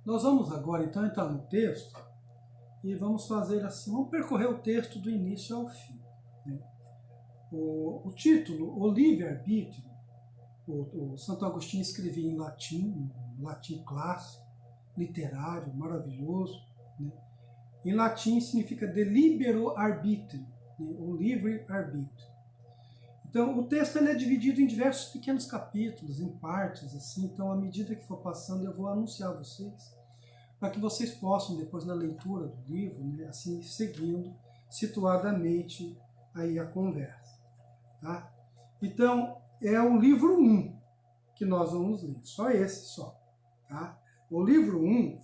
Nós vamos agora então entrar no texto e vamos fazer assim, vamos percorrer o texto do início ao fim. Né? O título, o livre-arbítrio, o Santo Agostinho escrevia em latim, um latim clássico, literário, maravilhoso. Né? Em latim significa de libero arbitrio, né? O livre-arbítrio. Então, o texto ele é dividido em diversos pequenos capítulos, em partes, assim. Então, à medida que for passando, eu vou anunciar a vocês, para que vocês possam, depois na leitura do livro, né, assim, seguindo situadamente aí a conversa. Tá? Então, é o livro 1 que nós vamos ler, só esse só. Tá? O livro 1,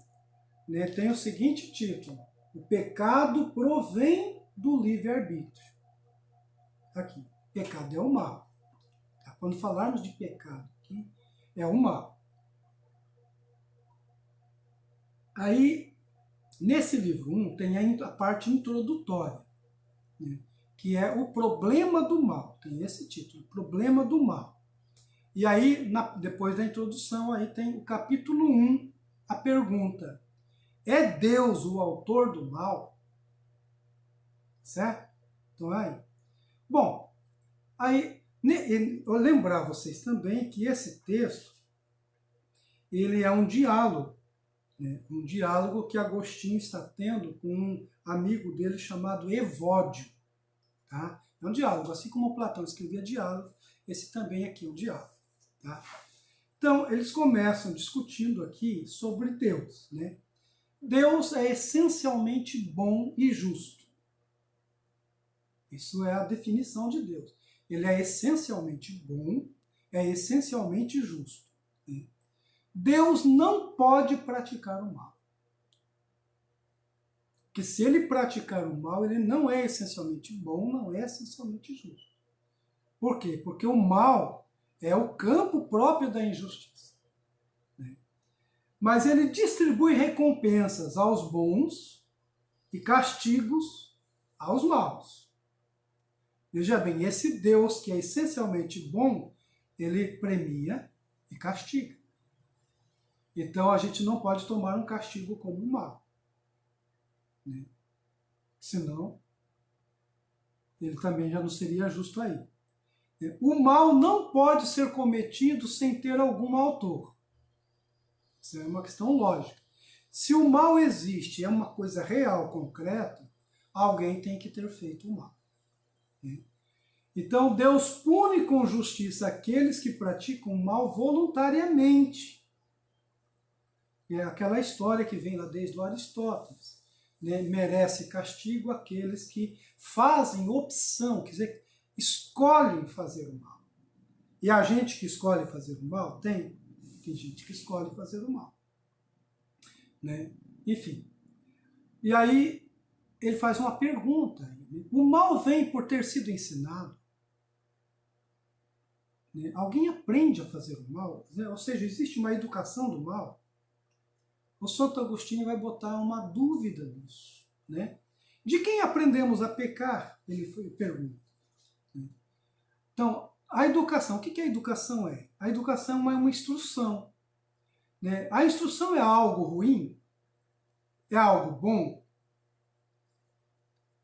né, tem o seguinte título: O pecado provém do livre-arbítrio. Aqui. Pecado é o mal. Tá? Quando falarmos de pecado aqui, é o mal. Aí, nesse livro 1, tem a parte introdutória, né, que é o problema do mal. Tem esse título, Problema do Mal. E aí, depois da introdução, aí tem o capítulo 1, a pergunta: é Deus o autor do mal? Certo? Então, aí. Bom, aí, eu lembrar vocês também que esse texto, ele é um diálogo, né? Um diálogo que Agostinho está tendo com um amigo dele chamado Evódio. Tá? É um diálogo, assim como Platão escrevia diálogo, esse também aqui é um diálogo. Tá? Então, eles começam discutindo aqui sobre Deus. Né? Deus é essencialmente bom e justo. Isso é a definição de Deus. Ele é essencialmente bom, é essencialmente justo. Né? Deus não pode praticar o mal. Porque se ele praticar o mal, ele não é essencialmente bom, não é essencialmente justo. Por quê? Porque o mal é o campo próprio da injustiça. Né? Mas ele distribui recompensas aos bons e castigos aos maus. Veja bem, esse Deus que é essencialmente bom, ele premia e castiga. Então a gente não pode tomar um castigo como mal. Né? Senão, ele também já não seria justo aí. O mal não pode ser cometido sem ter algum autor. Isso é uma questão lógica. Se o mal existe, é uma coisa real, concreta, alguém tem que ter feito o mal. Então Deus pune com justiça aqueles que praticam o mal voluntariamente. É aquela história que vem lá desde o Aristóteles. Né? Merece castigo aqueles que fazem opção, quer dizer, escolhem fazer o mal. E a gente que escolhe fazer o mal, tem gente que escolhe fazer o mal. Né? Enfim. E aí ele faz uma pergunta. O mal vem por ter sido ensinado? Né? Alguém aprende a fazer o mal? Né? Ou seja, existe uma educação do mal? O Santo Agostinho vai botar uma dúvida nisso. Né? De quem aprendemos a pecar? Ele pergunta. Então, a educação, o que a educação é? A educação é uma instrução. Né? A instrução é algo ruim? É algo bom?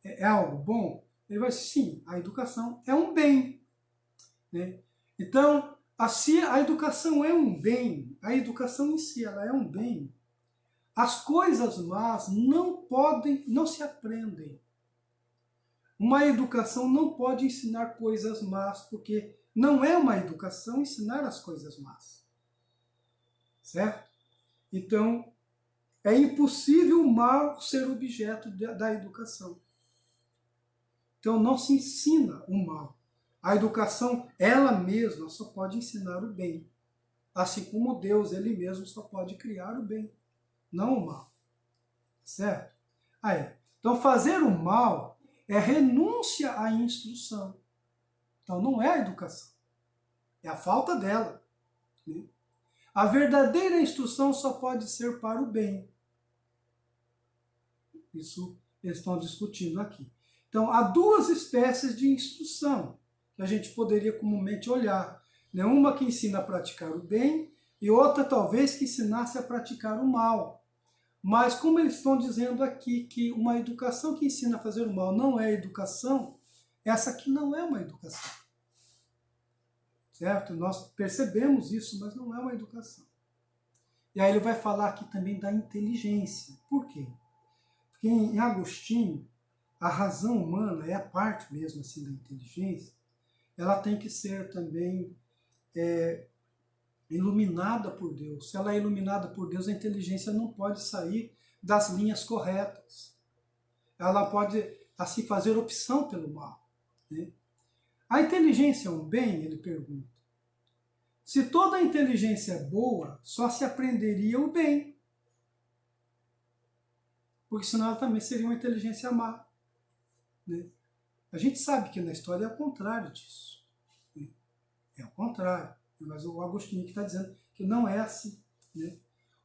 É algo bom? Ele vai dizer, sim, a educação é um bem. Né? Então, se a educação é um bem, a educação em si ela é um bem, as coisas más não se aprendem. Uma educação não pode ensinar coisas más, porque não é uma educação ensinar as coisas más. Certo? Então, é impossível o mal ser objeto da educação. Então, não se ensina o mal. A educação, ela mesma, só pode ensinar o bem. Assim como Deus, ele mesmo só pode criar o bem, não o mal. Certo? Então, fazer o mal é renúncia à instrução. Então, não é a educação. É a falta dela. Né? A verdadeira instrução só pode ser para o bem. Isso eles estão discutindo aqui. Então, há duas espécies de instrução que a gente poderia comumente olhar. Uma que ensina a praticar o bem e outra, talvez, que ensinasse a praticar o mal. Mas como eles estão dizendo aqui que uma educação que ensina a fazer o mal não é educação, essa aqui não é uma educação. Certo? Nós percebemos isso, mas não é uma educação. E aí ele vai falar aqui também da inteligência. Por quê? Porque em Agostinho, a razão humana é a parte mesmo assim da inteligência, ela tem que ser também iluminada por Deus. Se ela é iluminada por Deus, a inteligência não pode sair das linhas corretas. Ela pode assim fazer opção pelo mal. Né? A inteligência é um bem? Ele pergunta. Se toda a inteligência é boa, só se aprenderia o bem. Porque senão ela também seria uma inteligência má. Né? A gente sabe que na história é o contrário disso. Né? É o contrário. Mas o Agostinho que está dizendo que não é assim. Né?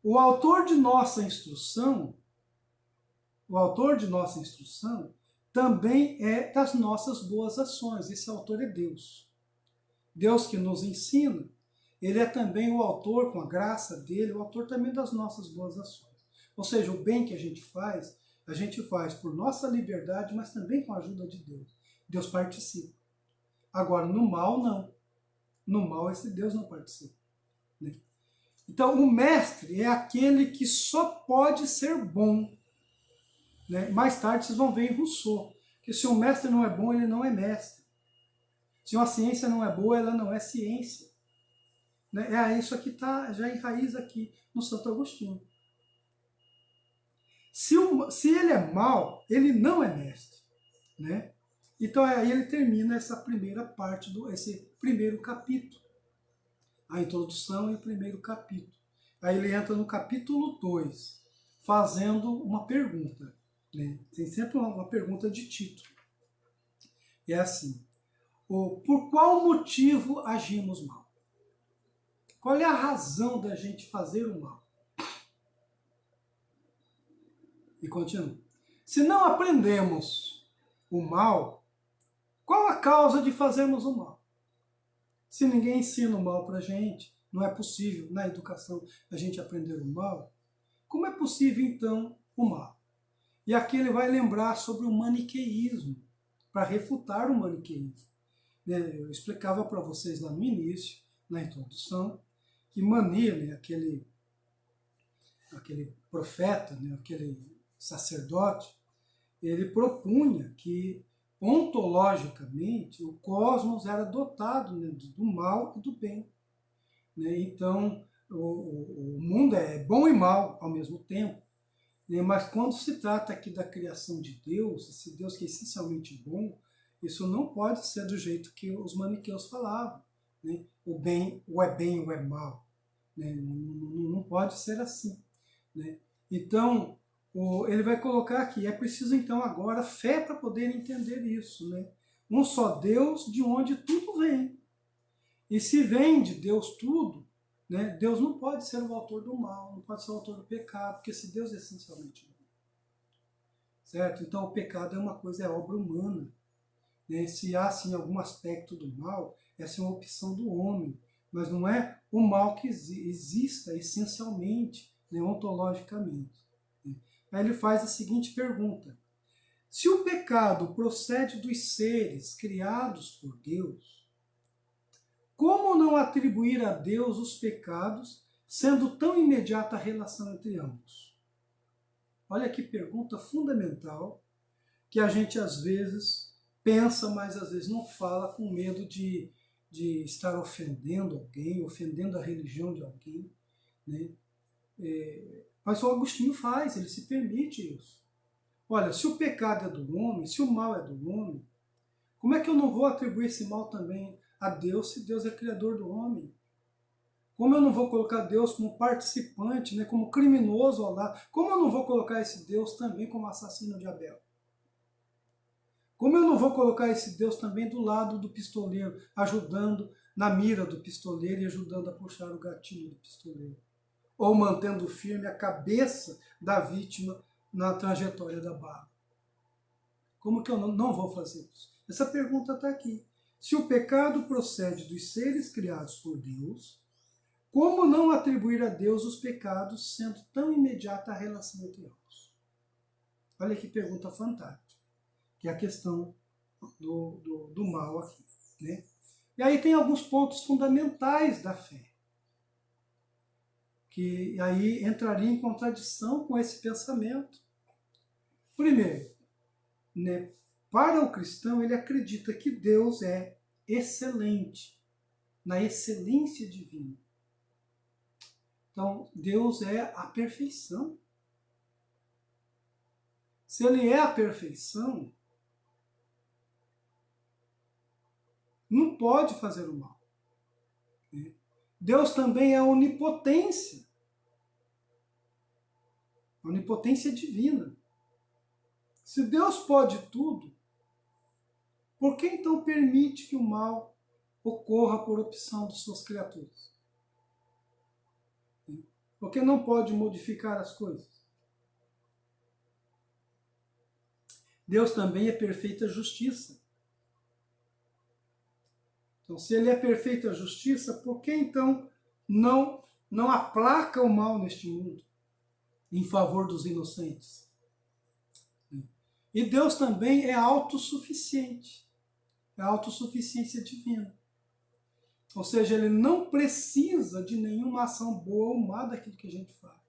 O autor de nossa instrução, também é das nossas boas ações. Esse autor é Deus. Deus que nos ensina, ele é também o autor, com a graça dele, o autor também das nossas boas ações. Ou seja, o bem que a gente faz por nossa liberdade, mas também com a ajuda de Deus. Deus participa. Agora, no mal, não. No mal, esse Deus não participa. Né? Então, o mestre é aquele que só pode ser bom. Né? Mais tarde, vocês vão ver em Rousseau, que se um mestre não é bom, ele não é mestre. Se uma ciência não é boa, ela não é ciência. Né? Isso aqui está já em raiz aqui no Santo Agostinho. Se ele é mau, ele não é mestre. Né? Então aí ele termina essa primeira parte, esse primeiro capítulo. A introdução e o primeiro capítulo. Aí ele entra no capítulo 2, fazendo uma pergunta. Né? Tem sempre uma pergunta de título. E é assim: por qual motivo agimos mal? Qual é a razão da gente fazer o mal? E continua. Se não aprendemos o mal, qual a causa de fazermos o mal? Se ninguém ensina o mal para a gente, não é possível na educação a gente aprender o mal, como é possível então o mal? E aqui ele vai lembrar sobre o maniqueísmo, para refutar o maniqueísmo. Eu explicava para vocês lá no início, na introdução, que Mani, né, aquele profeta, né, aquele sacerdote, ele propunha que, ontologicamente, o cosmos era dotado, né, do mal e do bem. Né? Então, o mundo é bom e mal ao mesmo tempo. Né? Mas quando se trata aqui da criação de Deus, esse Deus que é essencialmente bom, isso não pode ser do jeito que os maniqueus falavam. Né? O é bem ou é mal. Né? Não pode ser assim. Né? Então, ele vai colocar aqui, é preciso então agora fé para poder entender isso. Né? Um só Deus de onde tudo vem. E se vem de Deus tudo, né, Deus não pode ser o autor do mal, não pode ser o autor do pecado, porque se Deus é essencialmente bom. Certo? Então o pecado é uma coisa, é obra humana. Né? Se há sim algum aspecto do mal, essa é uma opção do homem, mas não é o mal que exista essencialmente, né, ontologicamente. Né? Aí ele faz a seguinte pergunta: se o pecado procede dos seres criados por Deus, como não atribuir a Deus os pecados, sendo tão imediata a relação entre ambos? Olha que pergunta fundamental, que a gente às vezes pensa, mas às vezes não fala, com medo de estar ofendendo alguém, ofendendo a religião de alguém. Né? Mas o Agostinho faz, ele se permite isso. Olha, se o pecado é do homem, se o mal é do homem, como é que eu não vou atribuir esse mal também a Deus, se Deus é criador do homem? Como eu não vou colocar Deus como participante, né, como criminoso ao lado? Como eu não vou colocar esse Deus também como assassino de Abel? Como eu não vou colocar esse Deus também do lado do pistoleiro, ajudando na mira do pistoleiro e ajudando a puxar o gatilho do pistoleiro? Ou mantendo firme a cabeça da vítima na trajetória da bala? Como que eu não vou fazer isso? Essa pergunta está aqui. Se o pecado procede dos seres criados por Deus, como não atribuir a Deus os pecados, sendo tão imediata a relação entre ambos? Olha que pergunta fantástica, que é a questão do mal aqui, né? E aí tem alguns pontos fundamentais da fé, que aí entraria em contradição com esse pensamento. Primeiro, né, para o cristão, ele acredita que Deus é excelente, na excelência divina. Então, Deus é a perfeição. Se ele é a perfeição, não pode fazer o mal. Deus também é a onipotência divina. Se Deus pode tudo, por que então permite que o mal ocorra por opção de suas criaturas? Por que não pode modificar as coisas? Deus também é perfeita justiça. Então, se ele é perfeita justiça, por que então não aplaca o mal neste mundo em favor dos inocentes? E Deus também é autossuficiente. É a autossuficiência divina. Ou seja, ele não precisa de nenhuma ação boa ou má daquilo que a gente faz.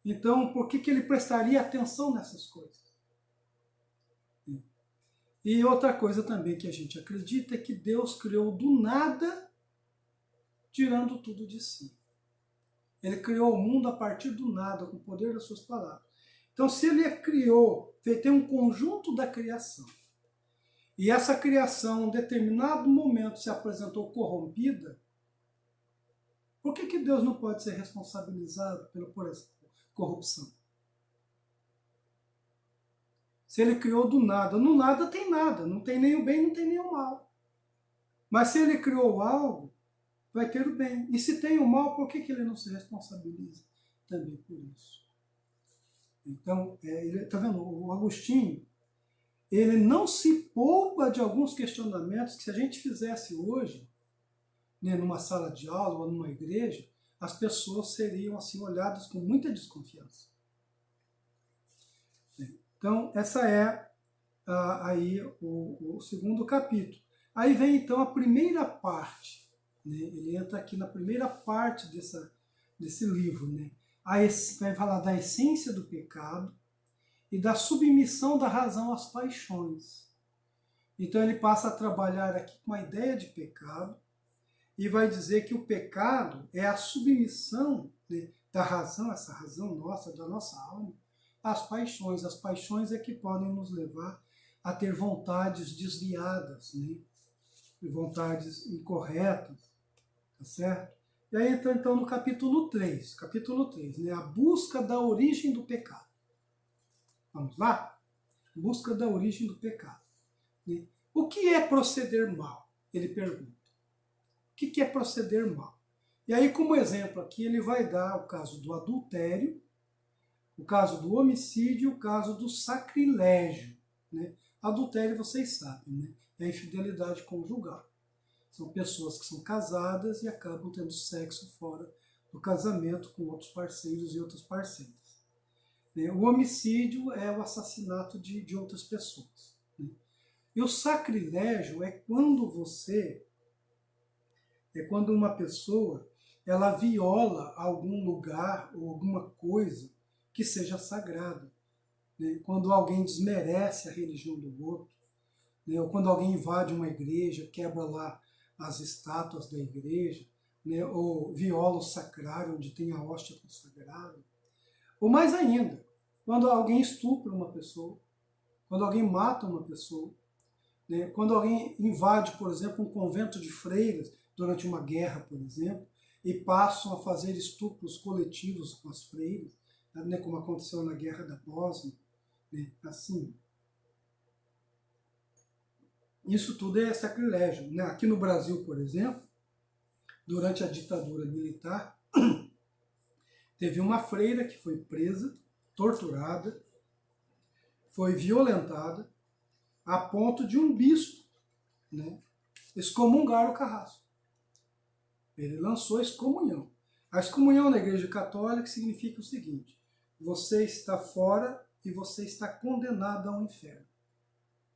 Então, por que ele prestaria atenção nessas coisas? E outra coisa também que a gente acredita é que Deus criou do nada, tirando tudo de si. Ele criou o mundo a partir do nada, com o poder das suas palavras. Então, se ele criou, tem um conjunto da criação, e essa criação, em um determinado momento, se apresentou corrompida, por que Deus não pode ser responsabilizado por essa corrupção? Se ele criou do nada, no nada tem nada, não tem nem o bem, não tem nem o mal. Mas se ele criou algo, vai ter o bem. E se tem o mal, por que ele não se responsabiliza também por isso? Então, tá vendo? O Agostinho, ele não se poupa de alguns questionamentos que, se a gente fizesse hoje, né, numa sala de aula ou numa igreja, as pessoas seriam assim olhadas com muita desconfiança. Então, essa é aí o segundo capítulo. Aí vem então a primeira parte, né? Ele entra aqui na primeira parte desse livro, né? Vai falar da essência do pecado e da submissão da razão às paixões. Então ele passa a trabalhar aqui com a ideia de pecado e vai dizer que o pecado é a submissão, né, da razão, essa razão nossa, da nossa alma, às paixões. As paixões é que podem nos levar a ter vontades desviadas, né? Vontades incorretas, tá certo? E aí entra então no capítulo 3, né? A busca da origem do pecado. Vamos lá? Busca da origem do pecado. Né? O que é proceder mal? Ele pergunta. O que é proceder mal? E aí, como exemplo aqui, ele vai dar o caso do adultério, o caso do homicídio e o caso do sacrilégio. Né? Adultério, vocês sabem, né? É a infidelidade conjugal. São pessoas que são casadas e acabam tendo sexo fora do casamento com outros parceiros e outras parceiras. O homicídio é o assassinato de outras pessoas. Né? E o sacrilégio é quando uma pessoa ela viola algum lugar ou alguma coisa que seja sagrada. Né? Quando alguém desmerece a religião do outro, né? Ou quando alguém invade uma igreja, quebra lá as estátuas da igreja, né? Ou viola o sacrário onde tem a hóstia consagrada. Ou mais ainda, quando alguém estupra uma pessoa, quando alguém mata uma pessoa, né? Quando alguém invade, por exemplo, um convento de freiras durante uma guerra, por exemplo, e passam a fazer estupros coletivos com as freiras, né? Como aconteceu na Guerra da Bósnia, né? Assim, isso tudo é sacrilégio. Né? Aqui no Brasil, por exemplo, durante a ditadura militar, teve uma freira que foi presa, torturada, foi violentada, a ponto de um bispo, né, excomungar o carrasco. Ele lançou a excomunhão. A excomunhão na Igreja Católica significa o seguinte: você está fora e você está condenado ao inferno.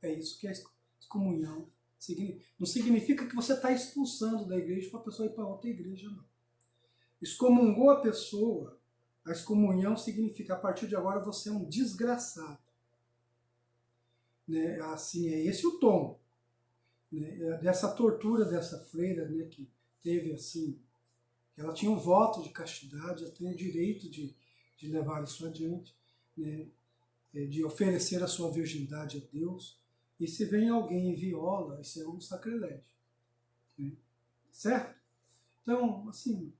É isso que a excomunhão significa. Não significa que você está expulsando da igreja para a pessoa ir para outra igreja, não. Excomungou a pessoa, a excomunhão significa, a partir de agora você é um desgraçado. Né? Assim, é esse o tom. Né? Dessa tortura dessa freira, né, que teve assim, ela tinha um voto de castidade, ela tem o direito de levar isso adiante, né, de oferecer a sua virgindade a Deus, e se vem alguém e viola, isso é um sacrilégio. Né? Certo? Então, assim,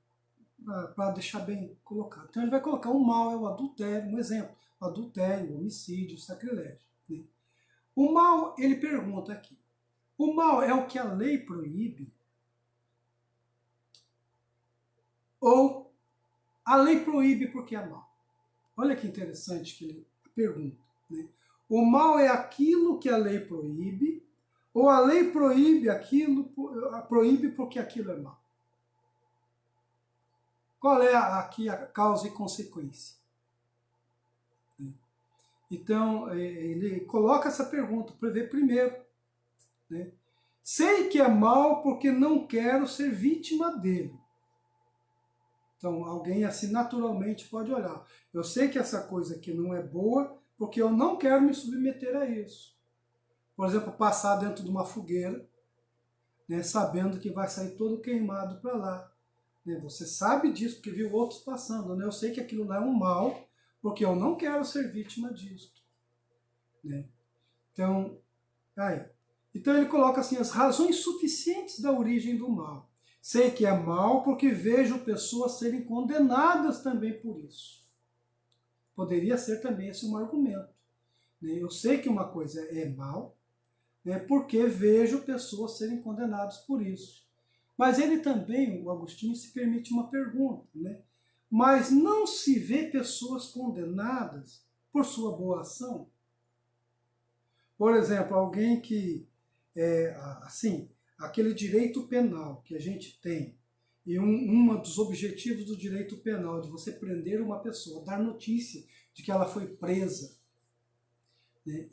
para deixar bem colocado. Então ele vai colocar o mal é o adultério, um exemplo, o adultério, o homicídio, o sacrilégio. Né? O mal, ele pergunta aqui, o mal é o que a lei proíbe? Ou a lei proíbe porque é mal? Olha que interessante que ele pergunta. Né? O mal é aquilo que a lei proíbe, ou a lei proíbe aquilo, proíbe porque aquilo é mal? Qual é aqui a causa e consequência? Então, ele coloca essa pergunta para ver primeiro. Né? Sei que é mal porque não quero ser vítima dele. Então, alguém assim naturalmente pode olhar. Eu sei que essa coisa aqui não é boa porque eu não quero me submeter a isso. Por exemplo, passar dentro de uma fogueira, né, sabendo que vai sair todo queimado para lá. Né? Você sabe disso porque viu outros passando. Né? Eu sei que aquilo não é um mal porque eu não quero ser vítima disso. Né? Então, então ele coloca assim, as razões suficientes da origem do mal. Sei que é mal porque vejo pessoas serem condenadas também por isso. Poderia ser também esse um argumento. Né? Eu sei que uma coisa é mal, né, porque vejo pessoas serem condenadas por isso. Mas ele também, o Agostinho, se permite uma pergunta. Né? Mas não se vê pessoas condenadas por sua boa ação? Por exemplo, alguém que, assim, aquele direito penal que a gente tem, e um dos objetivos do direito penal, de você prender uma pessoa, dar notícia de que ela foi presa, né,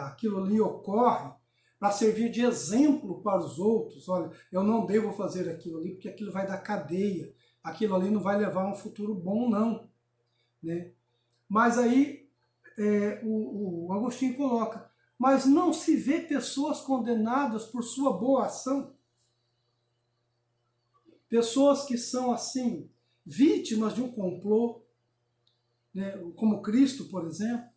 aquilo ali ocorre para servir de exemplo para os outros. Olha, eu não devo fazer aquilo ali, porque aquilo vai dar cadeia, aquilo ali não vai levar a um futuro bom, não. Né? Mas aí o Agostinho coloca, mas não se vê pessoas condenadas por sua boa ação? Pessoas que são, assim, vítimas de um complô, né, como Cristo, por exemplo,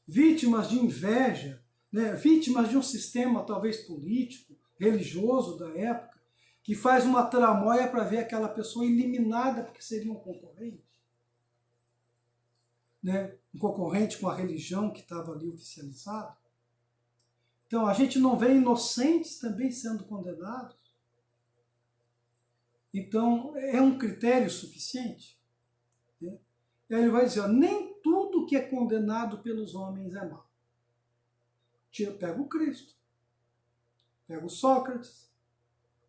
vítimas de inveja, né, vítimas de um sistema talvez político, religioso da época, que faz uma tramóia para ver aquela pessoa eliminada porque seria um concorrente. Né, um concorrente com a religião que estava ali oficializada. Então, a gente não vê inocentes também sendo condenados? Então, é um critério suficiente? Né? E aí ele vai dizer, ó, nem tudo que é condenado pelos homens é mal. Pega o Cristo, pega o Sócrates,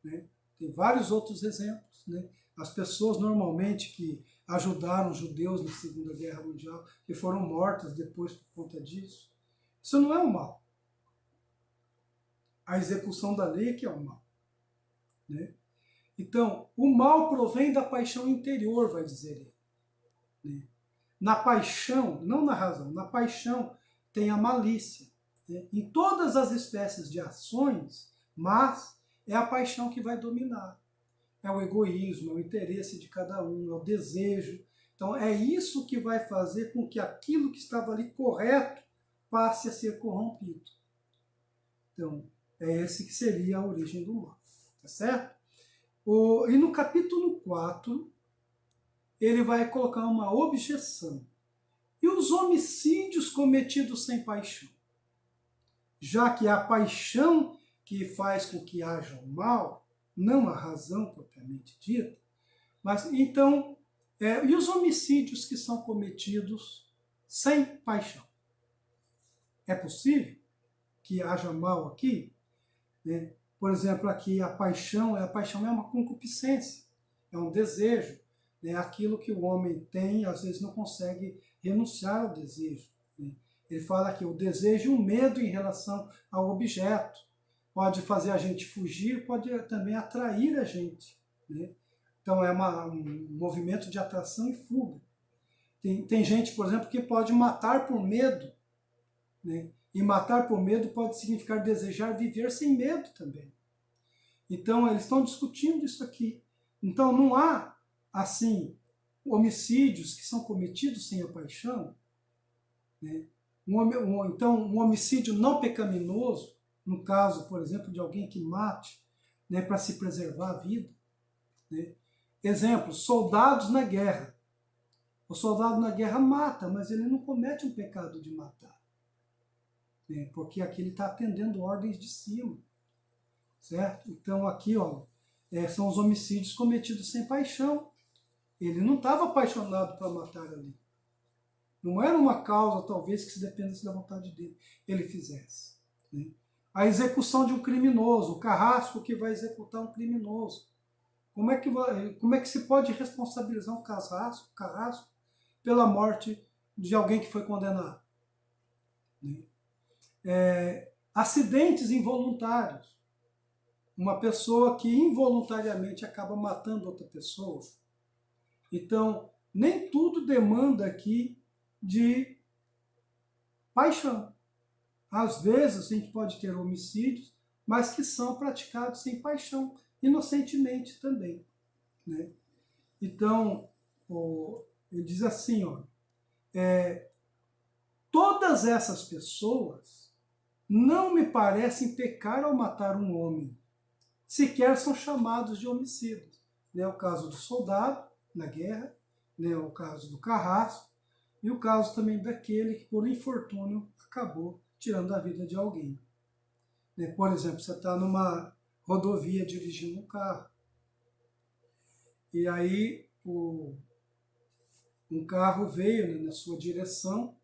né? Tem vários outros exemplos. Né? As pessoas normalmente que ajudaram os judeus na Segunda Guerra Mundial, que foram mortas depois por conta disso, isso não é o mal. A execução da lei que é o mal. Né? Então, o mal provém da paixão interior, vai dizer ele. Né? Na paixão, não na razão, na paixão tem a malícia. Né? Em todas as espécies de ações, mas é a paixão que vai dominar. É o egoísmo, é o interesse de cada um, é o desejo. Então, é isso que vai fazer com que aquilo que estava ali correto passe a ser corrompido. Então, é esse que seria a origem do mal. Tá certo? E no capítulo 4, ele vai colocar uma objeção. E os homicídios cometidos sem paixão? Já que é a paixão que faz com que haja o mal, não a razão propriamente dita, mas então, e os homicídios que são cometidos sem paixão? É possível que haja mal aqui? Né? Por exemplo, aqui a paixão é uma concupiscência. é um desejo, né? Aquilo que o homem tem, às vezes não consegue renunciar ao desejo. Né? Ele fala que o desejo e o medo em relação ao objeto pode fazer a gente fugir, pode também atrair a gente. Né? Então é um movimento de atração e fuga. Tem gente, por exemplo, que pode matar por medo, né? E matar por medo pode significar desejar viver sem medo também. Então eles estão discutindo isso aqui. Então não há, assim, homicídios que são cometidos sem a paixão. Né? Então um homicídio não pecaminoso, no caso, por exemplo, de alguém que mate, né, para se preservar a vida. Né? Exemplo, soldados na guerra. O soldado na guerra mata, mas ele não comete um pecado de matar. Né? Porque aqui ele está atendendo ordens de cima. Certo? Então aqui, ó, são os homicídios cometidos sem paixão. Ele não estava apaixonado para matar ali. Não era uma causa, talvez, que se dependesse da vontade dele, ele fizesse. Né? A execução de um criminoso, o carrasco que vai executar um criminoso. Como é que se pode responsabilizar um carrasco pela morte de alguém que foi condenado? Né? Acidentes involuntários. Uma pessoa que involuntariamente acaba matando outra pessoa. Então, nem tudo demanda aqui de paixão. Às vezes a gente pode ter homicídios, mas que são praticados sem paixão, inocentemente também. Né? Então, ele diz assim, ó, todas essas pessoas não me parecem pecar ao matar um homem, sequer são chamados de homicídios. Né? O caso do soldado na guerra, né? O caso do carrasco, e o caso também daquele que, por infortúnio, acabou tirando a vida de alguém. Né? Por exemplo, você está numa rodovia dirigindo um carro, e aí um carro veio, né, na sua direção,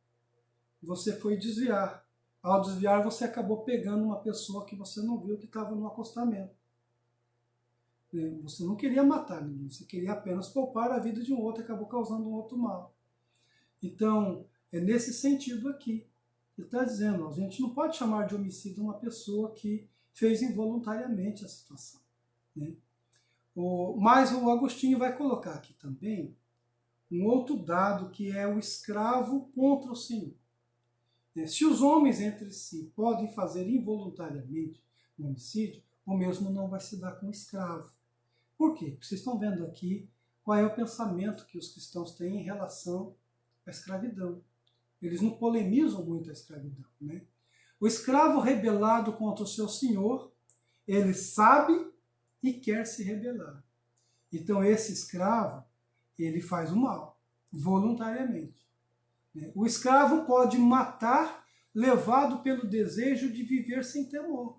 você foi desviar. Ao desviar, você acabou pegando uma pessoa que você não viu que estava no acostamento. Você não queria matar ninguém, você queria apenas poupar a vida de um outro e acabou causando um outro mal. Então, é nesse sentido aqui. Ele está dizendo, ó, a gente não pode chamar de homicídio uma pessoa que fez involuntariamente a situação. Né? Mas o Agostinho vai colocar aqui também um outro dado que é o escravo contra o senhor. Se os homens entre si podem fazer involuntariamente um homicídio, o mesmo não vai se dar com o escravo. Por quê? Porque vocês estão vendo aqui qual é o pensamento que os cristãos têm em relação à escravidão. Eles não polemizam muito a escravidão. Né? O escravo rebelado contra o seu senhor, ele sabe e quer se rebelar. Então esse escravo, ele faz o mal, voluntariamente. O escravo pode matar, levado pelo desejo de viver sem temor.